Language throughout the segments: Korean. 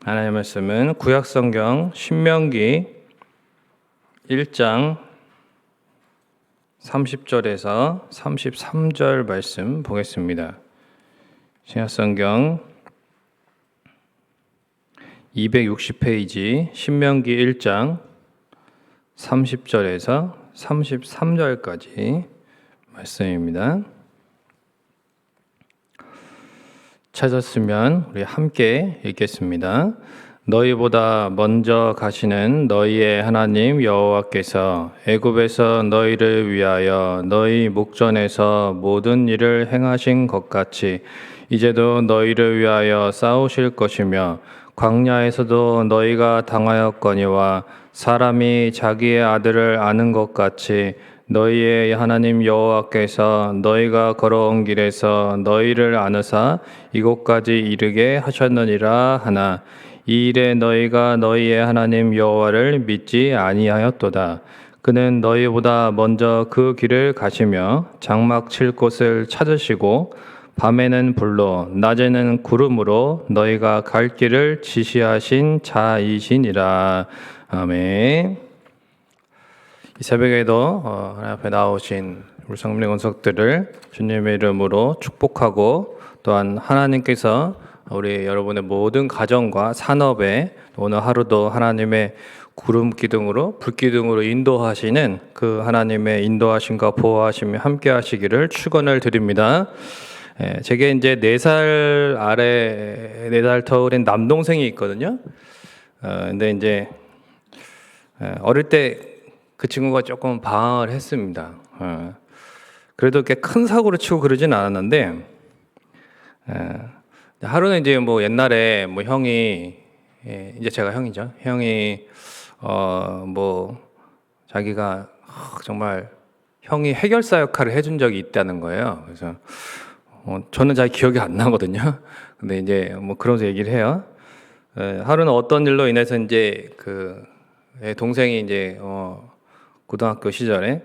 하나님의 말씀은 구약성경 신명기 1장 30절에서 33절 말씀 보겠습니다. 신약성경 260페이지 신명기 1장 30절에서 33절까지 말씀입니다. 찾았으면 우리 함께 읽겠습니다. 너희보다 먼저 가시는 너희의 하나님 여호와께서 애굽에서 너희를 위하여 너희 목전에서 모든 일을 행하신 것 같이 이제도 너희를 위하여 싸우실 것이며 광야에서도 너희가 당하였거니와 사람이 자기의 아들을 아는 것 같이 너희의 하나님 여호와께서 너희가 걸어온 길에서 너희를 아느사 이곳까지 이르게 하셨느니라 하나 이 일에 너희가 너희의 하나님 여호와를 믿지 아니하였도다. 그는 너희보다 먼저 그 길을 가시며 장막 칠 곳을 찾으시고 밤에는 불로 낮에는 구름으로 너희가 갈 길을 지시하신 자이시니라. 아멘. 이 새벽에도 하나님 앞에 나오신 우리 성민의 권속들을 주님의 이름으로 축복하고 또한 하나님께서 우리 여러분의 모든 가정과 산업에 오늘 하루도 하나님의 구름 기둥으로 불 기둥으로 인도하시는 그 하나님의 인도하심과 보호하심이 함께 하시기를 축원을 드립니다. 제게 이제 4살 아래 4살 터울인 남동생이 있거든요. 근데 이제 어릴 때 그 친구가 조금 방황을 했습니다. 그래도 이렇게 큰 사고를 치고 그러진 않았는데 하루는 이제 뭐 옛날에 뭐 형이 이제 제가 형이죠. 형이 뭐 자기가 정말 형이 해결사 역할을 해준 적이 있다는 거예요. 그래서 저는 잘 기억이 안 나거든요. 근데 이제 뭐 그러면서 얘기를 해요. 하루는 어떤 일로 인해서 이제 그 동생이 이제 고등학교 시절에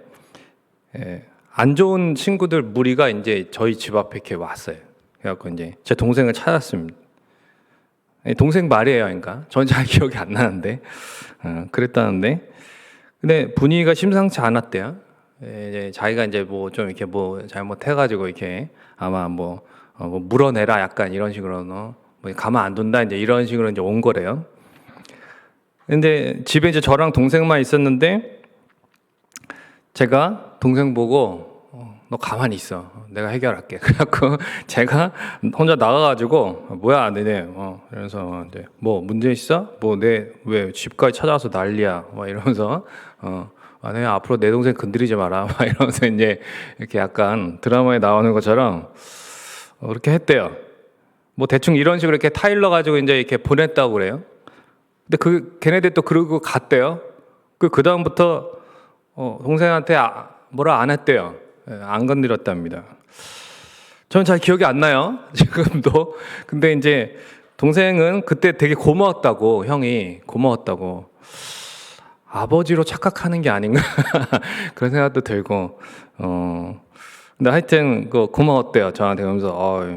안 좋은 친구들 무리가 이제 저희 집 앞에 이렇게 왔어요. 그래갖고 이제 제 동생을 찾았습니다. 동생 말이에요, 그러니까. 저는 잘 기억이 안 나는데 그랬다는데, 근데 분위기가 심상치 않았대요. 이제 자기가 이제 뭐 좀 이렇게 뭐 잘못해가지고 이렇게 아마 뭐 물어내라 약간 이런 식으로 뭐 가만 안 둔다 이제 이런 식으로 이제 온 거래요. 근데 집에 이제 저랑 동생만 있었는데 제가 동생 보고 너 가만히 있어. 내가 해결할게. 그래갖고 제가 혼자 나가가지고 뭐야 너네 이러면서 이제 뭐 문제 있어? 뭐 내 왜 집까지 찾아와서 난리야? 막 이러면서 내가 앞으로 내 동생 건드리지 마라. 막 이러면서 이제 이렇게 약간 드라마에 나오는 것처럼 그렇게 했대요. 뭐 대충 이런 식으로 이렇게 타일러 가지고 이제 이렇게 보냈다고 그래요. 근데 걔네들 또 그러고 갔대요. 그 다음부터 동생한테 뭐라 안 했대요. 안 건드렸답니다. 저는 잘 기억이 안 나요. 지금도. 근데 이제 동생은 그때 되게 고마웠다고, 형이 고마웠다고. 아버지로 착각하는 게 아닌가 그런 생각도 들고. 근데 하여튼 고마웠대요. 저한테. 그러면서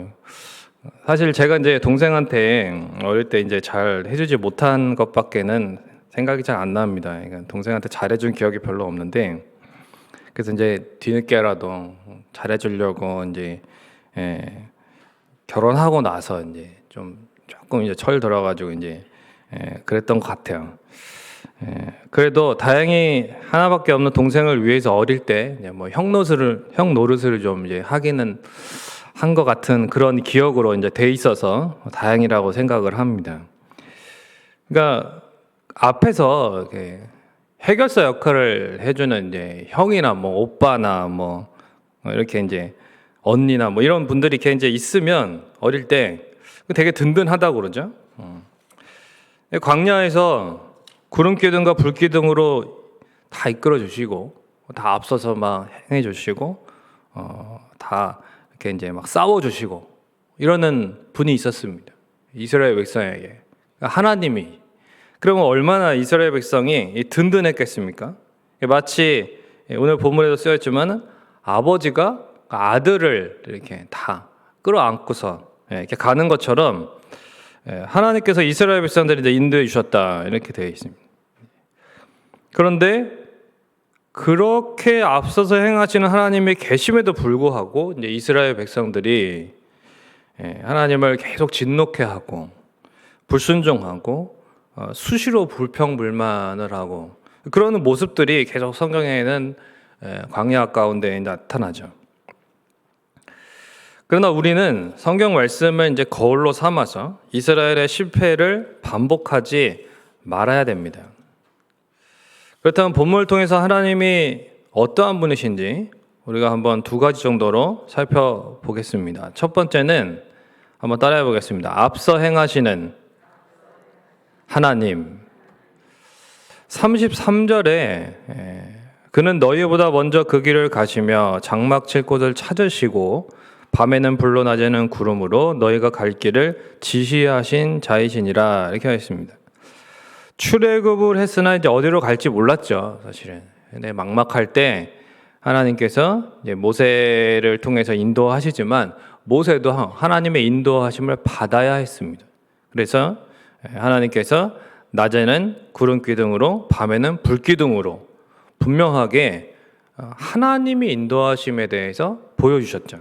사실 제가 이제 동생한테 어릴 때 이제 잘 해주지 못한 것밖에는 생각이 잘 안 납니다. 그러니까 동생한테 잘해준 기억이 별로 없는데, 그래서 이제 뒤늦게라도 잘해주려고 이제 결혼하고 나서 이제 조금 이제 철 들어가지고 이제 그랬던 것 같아요. 그래도 다행히 하나밖에 없는 동생을 위해서 어릴 때 뭐 형 노릇을 좀 이제 하기는 한 것 같은 그런 기억으로 이제 돼 있어서 다행이라고 생각을 합니다. 그러니까 앞에서 해결사 역할을 해주는 이제 형이나 뭐 오빠나 뭐 이렇게 이제 언니나 뭐 이런 분들이 이렇게 이제 있으면 어릴 때 되게 든든하다고 그러죠. 광야에서 구름 기둥과 불 기둥으로 다 이끌어 주시고 다 앞서서 막 행해 주시고 다 이렇게 이제 막 싸워 주시고 이러는 분이 있었습니다. 이스라엘 백성에게. 하나님이. 그러면 얼마나 이스라엘 백성이 든든했겠습니까? 마치 오늘 본문에도 쓰였지만 아버지가 아들을 이렇게 다 끌어안고서 이렇게 가는 것처럼 하나님께서 이스라엘 백성들을 이제 인도해 주셨다 이렇게 되어 있습니다. 그런데 그렇게 앞서서 행하시는 하나님이 계심에도 불구하고 이제 이스라엘 백성들이 하나님을 계속 진노케하고 불순종하고 수시로 불평불만을 하고 그러는 모습들이 계속 성경에는 광야 가운데 나타나죠. 그러나 우리는 성경 말씀을 이제 거울로 삼아서 이스라엘의 실패를 반복하지 말아야 됩니다. 그렇다면 본문을 통해서 하나님이 어떠한 분이신지 우리가 한번 두 가지 정도로 살펴보겠습니다. 첫 번째는 한번 따라해 보겠습니다. 앞서 행하시는 하나님. 33절에 그는 너희보다 먼저 그 길을 가시며 장막 칠 곳을 찾으시고 밤에는 불로 낮에는 구름으로 너희가 갈 길을 지시하신 자이시니라 이렇게 하여 있습니다. 출애굽을 했으나 이제 어디로 갈지 몰랐죠, 사실은. 근데 막막할 때 하나님께서 이제 모세를 통해서 인도하시지만 모세도 하나님의 인도하심을 받아야 했습니다. 그래서 하나님께서 낮에는 구름 기둥으로 밤에는 불 기둥으로 분명하게 하나님이 인도하심에 대해서 보여주셨죠.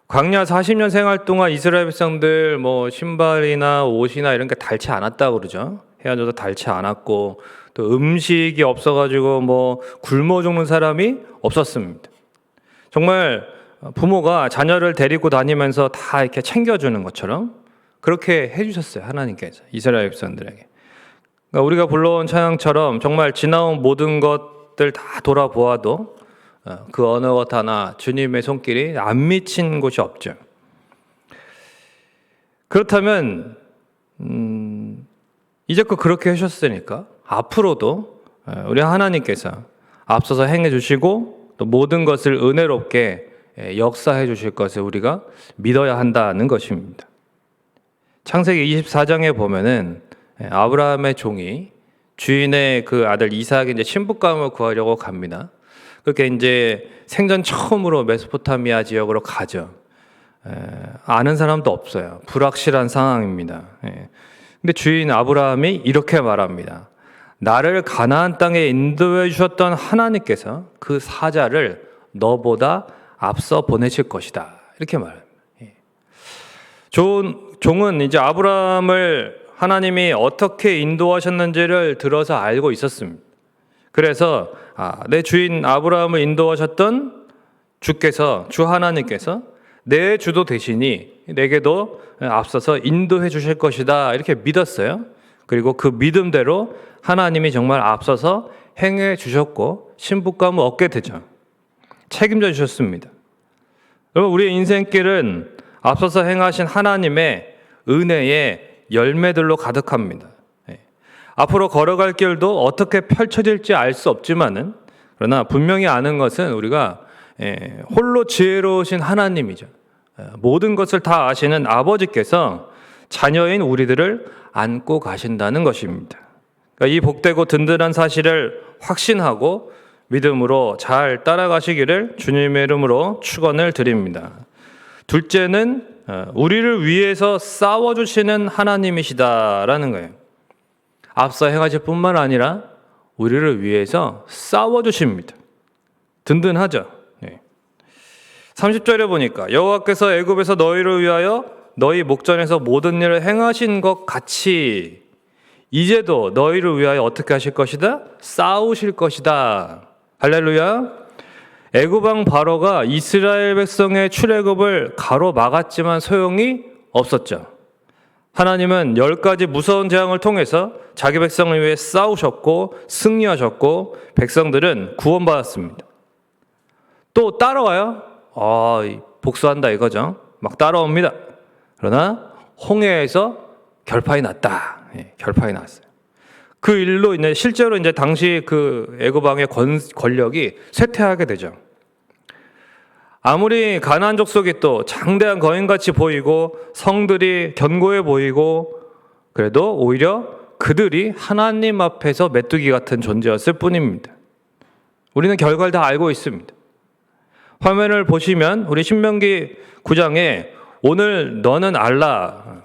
광야 40년 생활 동안 이스라엘 백성들 신발이나 옷이나 이런 게 닳지 않았다고 그러죠. 헤어져도 닳지 않았고 또 음식이 없어가지고 굶어 죽는 사람이 없었습니다. 정말 부모가 자녀를 데리고 다니면서 다 이렇게 챙겨주는 것처럼 그렇게 해주셨어요. 하나님께서 이스라엘 백성들에게. 그러니까 우리가 불러온 찬양처럼 정말 지나온 모든 것들 다 돌아보아도 그 어느 것 하나 주님의 손길이 안 미친 곳이 없죠. 그렇다면 이제껏 그렇게 하셨으니까 앞으로도 우리 하나님께서 앞서서 행해 주시고 또 모든 것을 은혜롭게 역사해 주실 것을 우리가 믿어야 한다는 것입니다. 창세기 24장에 보면은 아브라함의 종이 주인의 그 아들 이삭의 이제 신부감을 구하려고 갑니다. 그렇게 이제 생전 처음으로 메소포타미아 지역으로 가죠. 아는 사람도 없어요. 불확실한 상황입니다. 근데 주인 아브라함이 이렇게 말합니다. 나를 가나안 땅에 인도해 주셨던 하나님께서 그 사자를 너보다 앞서 보내실 것이다. 이렇게 말합니다. 종은 이제 아브라함을 하나님이 어떻게 인도하셨는지를 들어서 알고 있었습니다. 그래서 내 주인 아브라함을 인도하셨던 주 하나님께서 내 주도 되시니 내게도 앞서서 인도해 주실 것이다 이렇게 믿었어요. 그리고 그 믿음대로 하나님이 정말 앞서서 행해 주셨고 신부감을 얻게 되죠. 책임져 주셨습니다. 여러분, 우리의 인생길은 앞서서 행하신 하나님의 은혜의 열매들로 가득합니다. 앞으로 걸어갈 길도 어떻게 펼쳐질지 알 수 없지만은 그러나 분명히 아는 것은 우리가 홀로 지혜로우신 하나님이죠. 모든 것을 다 아시는 아버지께서 자녀인 우리들을 안고 가신다는 것입니다. 그러니까 이 복되고 든든한 사실을 확신하고 믿음으로 잘 따라가시기를 주님의 이름으로 축원을 드립니다. 둘째는 우리를 위해서 싸워주시는 하나님이시다라는 거예요. 앞서 행하실 뿐만 아니라 우리를 위해서 싸워주십니다. 든든하죠. 30절에 보니까 여호와께서 애굽에서 너희를 위하여 너희 목전에서 모든 일을 행하신 것 같이 이제도 너희를 위하여 어떻게 하실 것이다? 싸우실 것이다. 할렐루야. 애굽 왕 바로가 이스라엘 백성의 출애굽을 가로막았지만 소용이 없었죠. 하나님은 10가지 무서운 재앙을 통해서 자기 백성을 위해 싸우셨고 승리하셨고 백성들은 구원받았습니다. 또 따라와요. 복수한다 이거죠. 막 따라옵니다. 그러나 홍해에서 결판이 났다. 결판이 났어요. 그 일로 이제 실제로 이제 당시 그 애굽 왕의 권력이 쇠퇴하게 되죠. 아무리 가나안 족속이 또 장대한 거인같이 보이고 성들이 견고해 보이고 그래도 오히려 그들이 하나님 앞에서 메뚜기 같은 존재였을 뿐입니다. 우리는 결과를 다 알고 있습니다. 화면을 보시면 우리 신명기 9장에 오늘 너는 알라,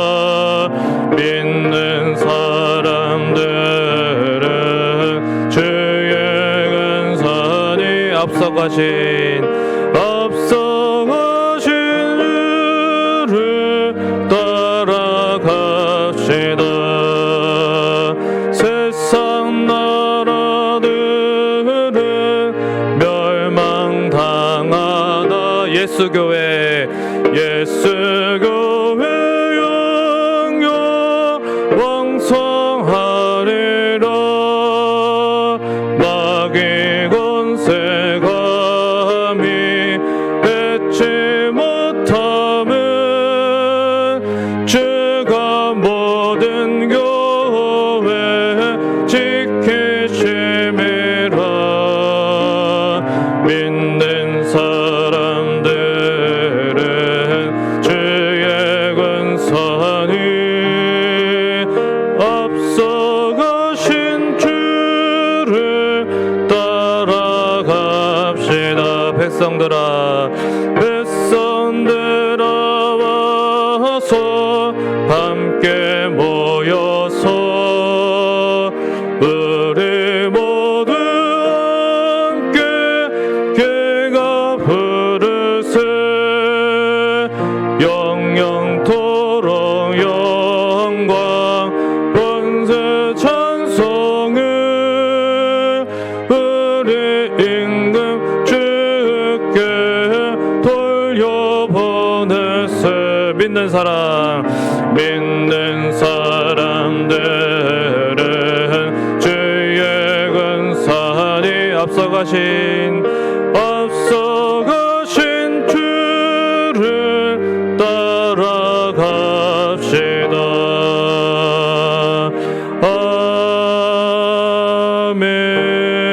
믿는 사람들은 주의 근선이 앞서가신 주를 따라갑시다. 세상 나라들은 멸망당하다. 예수교회 영영 왕성하리라. 마귀 권세 감히 맺지 못함은 주가 모든 교회 지키심이라. 믿는 사람들은 주의 근선이 앞서가신 주를 따라갑시다. 백성들아 와서 함께 모여서 우리 모두 함께 귀가 부르세. 영영토록 영광 권세 찬송을 우리 임금 주께 돌려보내세. 믿는 사람들은 주의 근선이 앞서가신 주를 따라갑시다.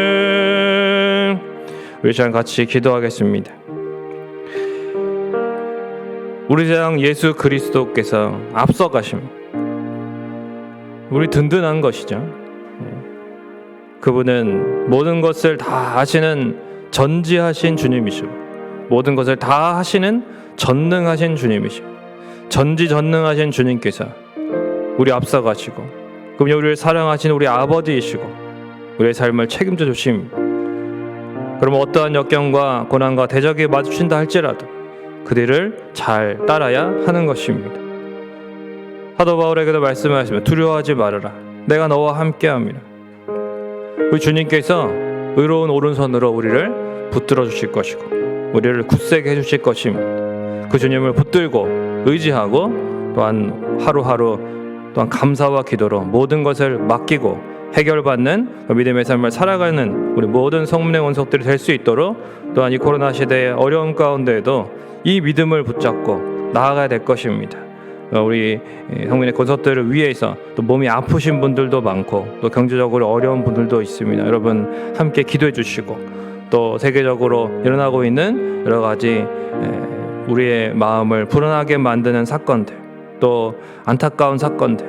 아멘. 우리 시간 같이 기도하겠습니다. 우리 장 예수 그리스도께서 앞서가십니다. 우리 든든한 것이죠. 그분은 모든 것을 다 하시는 전지하신 주님이시고, 모든 것을 다 하시는 전능하신 주님이시고, 전지전능하신 주님께서 우리 앞서가시고, 그분이 우리를 사랑하신 우리 아버지이시고 우리의 삶을 책임져 주십니다. 그러면 어떠한 역경과 고난과 대적이 마주친다 할지라도 그들을 잘 따라야 하는 것입니다. 사도 바울에게도 말씀하시면 두려워하지 말아라. 내가 너와 함께함이라. 우리 주님께서 의로운 오른손으로 우리를 붙들어 주실 것이고 우리를 굳세게 해주실 것입니다. 그 주님을 붙들고 의지하고 또한 하루하루 또한 감사와 기도로 모든 것을 맡기고 해결받는 믿음의 삶을 살아가는 우리 모든 성문의 원석들이 될 수 있도록 또한 이 코로나 시대의 어려움 가운데에도 이 믿음을 붙잡고 나아가야 될 것입니다. 우리 성민의 권속들을 위해서 또 몸이 아프신 분들도 많고 또 경제적으로 어려운 분들도 있습니다. 여러분 함께 기도해 주시고 또 세계적으로 일어나고 있는 여러 가지 우리의 마음을 불안하게 만드는 사건들, 또 안타까운 사건들,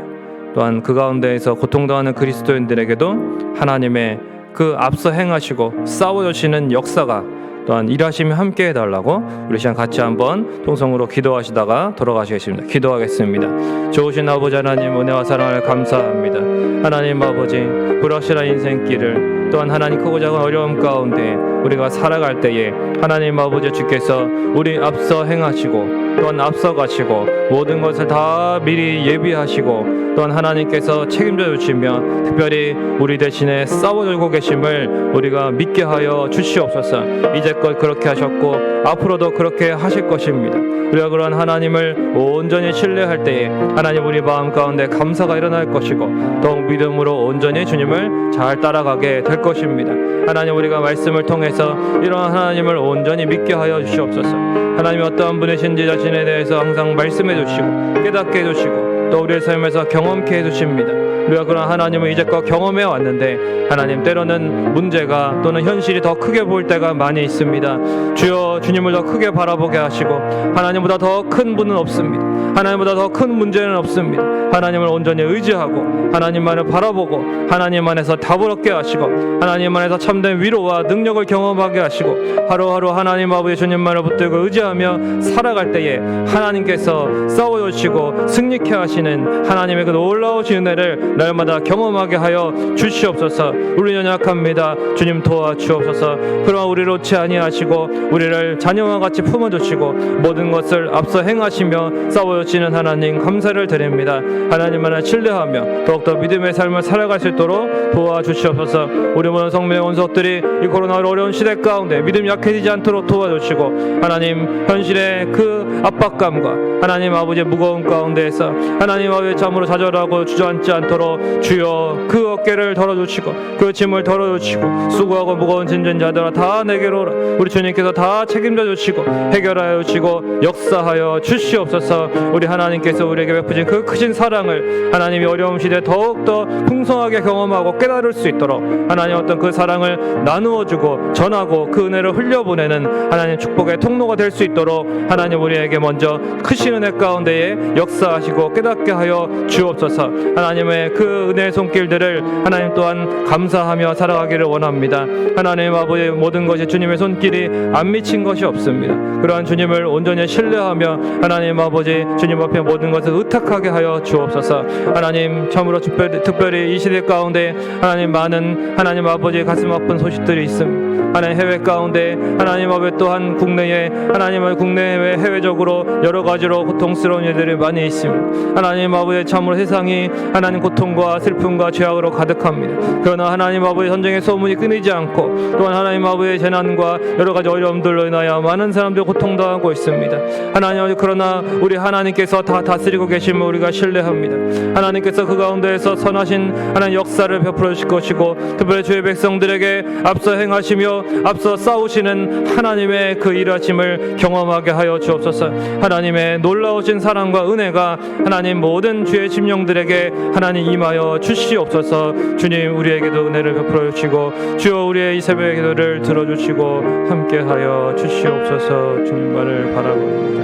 또한 그 가운데에서 고통당하는 그리스도인들에게도 하나님의 그 앞서 행하시고 싸워주시는 역사가 또한 일하시며 함께 해달라고 우리 시간 같이 한번 통성으로 기도하시다가 돌아가시겠습니다. 기도하겠습니다. 좋으신 아버지 하나님, 은혜와 사랑을 감사합니다. 하나님 아버지, 불확실한 인생길을 또한 하나님 크고 작은 어려움 가운데 우리가 살아갈 때에 하나님 아버지 주께서 우리 앞서 행하시고 또한 앞서 가시고 모든 것을 다 미리 예비하시고 또한 하나님께서 책임져 주시며 특별히 우리 대신에 싸워주고 계심을 우리가 믿게 하여 주시옵소서. 이제껏 그렇게 하셨고 앞으로도 그렇게 하실 것입니다. 우리가 그런 하나님을 온전히 신뢰할 때에 하나님 우리 마음 가운데 감사가 일어날 것이고 더욱 믿음으로 온전히 주님을 잘 따라가게 될 것입니다. 하나님 우리가 말씀을 통해서 이런 하나님을 온전히 믿게 하여 주시옵소서. 하나님이 어떠한 분이신지 자신에 대해서 항상 말씀해 주시고 깨닫게 해주시고 또 우리의 삶에서 경험케 해주십니다. 우리가 그런 하나님을 이제껏 경험해 왔는데 하나님 때로는 문제가 또는 현실이 더 크게 보일 때가 많이 있습니다. 주여 주님을 더 크게 바라보게 하시고 하나님보다 더 큰 분은 없습니다. 하나님보다 더 큰 문제는 없습니다. 하나님을 온전히 의지하고 하나님만을 바라보고 하나님 안에서 답을 얻게 하시고 하나님 안에서 참된 위로와 능력을 경험하게 하시고 하루하루 하나님 아버지 주님만을 붙들고 의지하며 살아갈 때에 하나님께서 싸워주시고 승리케 하시는 하나님의 그 놀라우신 은혜를 날마다 경험하게 하여 주시옵소서. 우리는 연약합니다. 주님 도와주옵소서. 그러나 우리를 놓지 아니하시고 우리를 자녀와 같이 품어주시고 모든 것을 앞서 행하시며 싸워주시는 하나님 감사를 드립니다. 하나님만을 신뢰하며 더욱더 믿음의 삶을 살아갈 수 있도록 도와주시옵소서. 우리 모든 성민의 원석들이 이 코로나로 어려운 시대 가운데 믿음 약해지지 않도록 도와주시고 하나님 현실의 그 압박감과 하나님 아버지의 무거운 가운데에서 하나님 아버지의 잠으로 좌절하고 주저앉지 않도록 주여 그 어깨를 덜어주시고 그 짐을 덜어주시고 수고하고 무거운 짐진 자들아 다 내게로 오라. 우리 주님께서 다 책임져 주시고 해결하여 주시고 역사하여 주시옵소서. 우리 하나님께서 우리에게 베푸신 그 크신 사랑을 하나님이 어려운 시대에 더욱더 풍성하게 경험하고 깨달을 수 있도록 하나님 어떤 그 사랑을 나누어주고 전하고 그 은혜를 흘려보내는 하나님 축복의 통로가 될 수 있도록 하나님 우리에게 먼저 크신 은혜 가운데에 역사하시고 깨닫게 하여 주옵소서. 하나님의 그 은혜의 손길들을 하나님 또한 감사하며 살아가기를 원합니다. 하나님 아버지의 모든 것이 주님의 손길이 안 미친 것이 없습니다. 그러한 주님을 온전히 신뢰하며 하나님 아버지 주님 앞에 모든 것을 의탁하게 하여 주옵소서. 하나님 참으로 특별히 이 시대 가운데 하나님 많은 하나님 아버지의 가슴 아픈 소식들이 있습니다. 하나님 해외 가운데 하나님 아버지 또한 국내에 하나님의 국내외 해외적으로 여러 가지로 고통스러운 일들이 많이 있습니다. 하나님 아버지 참으로 세상이 하나님 고통과 슬픔과 죄악으로 가득합니다. 그러나 하나님 아버지 전쟁의 소문이 끊이지 않고 또한 하나님 아버지의 재난과 여러 가지 어려움들로 인하여 많은 사람들이 고통당하고 있습니다. 하나님 아버지 그러나 우리 하나님께서 다 다스리고 계심을 우리가 신뢰합니다. 하나님께서 그 가운데에서 선하신 하나님 역사를 베풀어 주실 것이고 특별히 주의 백성들에게 앞서 행하시며 앞서 싸우시는 하나님의 그 일하심을 경험하게 하여 주옵소서. 하나님의 놀라우신 사랑과 은혜가 하나님 모든 주의 심령들에게 하나님 임하여 주시옵소서. 주님 우리에게도 은혜를 베풀어 주시고 주여 우리의 이 새벽의 기도를 들어주시고 함께하여 주시옵소서. 주님만을 바라봅니다.